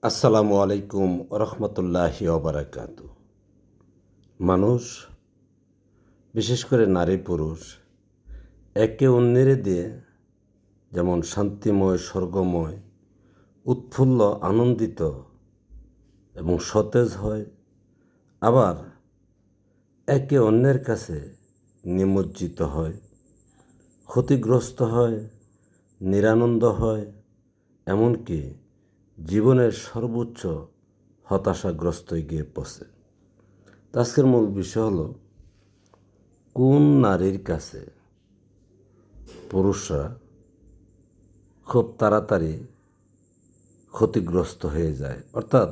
আসসালামু আলাইকুম রহমতুল্লাহি ওবারাকাতু। মানুষ, বিশেষ করে নারী পুরুষ, একে অন্যের দিয়ে যেমন শান্তিময়, স্বর্গময়, উৎফুল্ল, আনন্দিত এবং সতেজ হয়, আবার একে অন্যের কাছে নিমজ্জিত হয়, ক্ষতিগ্রস্ত হয়, নিরানন্দ হয়, এমনকি জীবনের সর্বোচ্চ হতাশাগ্রস্ত গিয়ে পৌঁছে। আজকের মূল বিষয় হলো, কোন নারীর কাছে পুরুষরা খুব তাড়াতাড়ি ক্ষতিগ্রস্ত হয়ে যায়, অর্থাৎ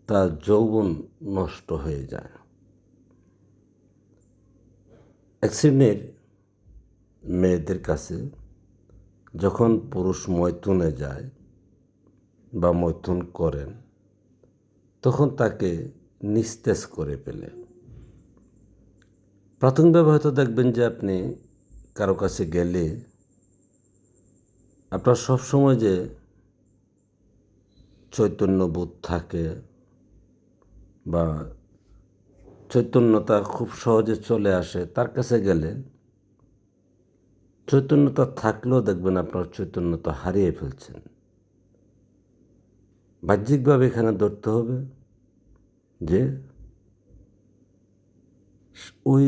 তার যৌবন নষ্ট হয়ে যায়। এক শ্রেণীর মেয়েদের কাছে যখন পুরুষ মৈথুনে যায় বা মৈথুন করেন, তখন তাকে নিস্তেজ করে ফেলে। প্রাথমিকভাবে হয়তো দেখবেন যে আপনি কারো কাছে গেলে আপনার সবসময় যে চৈতন্যবোধ থাকে বা চৈতন্যতা খুব সহজে চলে আসে, তার কাছে গেলে চৈতন্যতা থাকলেও দেখবেন আপনার চৈতন্যতা হারিয়ে ফেলছেন। বাহ্যিকভাবে এখানে ধরতে হবে যে ওই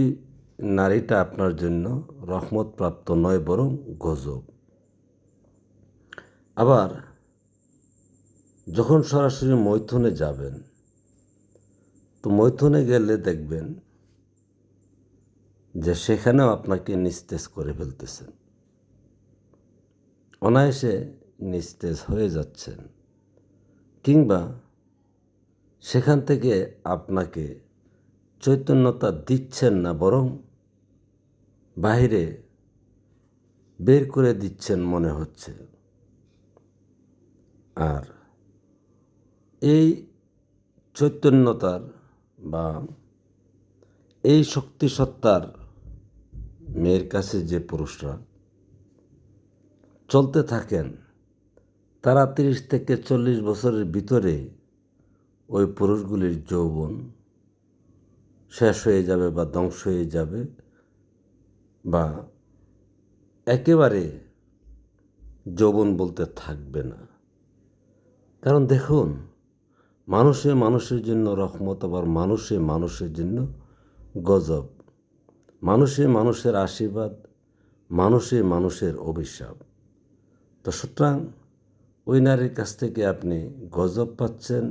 নারীটা আপনার জন্য রহমতপ্রাপ্ত নয়, বরং গজব। আবার যখন সরাসরি মৈথুনে যাবেন, তো মৈথুনে গেলে দেখবেন যে সেখানেও আপনাকে নিস্তেজ করে ফেলতেছেন, অনায়াসে নিস্তেজ হয়ে যাচ্ছেন, কিংবা সেখান থেকে আপনাকে চৈতন্যতা দিচ্ছেন না, বরং বাহিরে বের করে দিচ্ছেন মনে হচ্ছে। আর এই চৈতন্যতার বা এই শক্তিসত্তার মেয়ের কাছে যে পুরুষরা চলতে থাকেন, তারা 30 থেকে 40 বছরের ভিতরে ওই পুরুষগুলির যৌবন শেষ হয়ে যাবে বা ধ্বংস হয়ে যাবে, বা একেবারে যৌবন বলতে থাকবে না। কারণ দেখুন, মানুষে মানুষের জন্য রহমত, আবার মানুষে মানুষের জন্য গজব। মানুষে মানুষের আশীর্বাদ, মানুষে মানুষের অভিশাপ। তো সুতরাং ওই নারীর কাছ থেকে আপনি গজব পাচ্ছেন,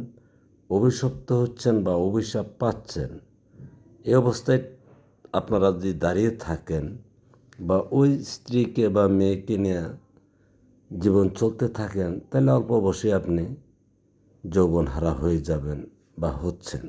অভিশপ্ত হচ্ছেন বা অভিশাপ পাচ্ছেন। এই অবস্থায় আপনারা যদি দাঁড়িয়ে থাকেন বা ওই স্ত্রীকে বা মেয়েকে নিয়ে জীবন চলতে থাকেন, তাহলে অল্প বয়সে আপনি যৌবন হারা হয়ে যাবেন বা হচ্ছেন।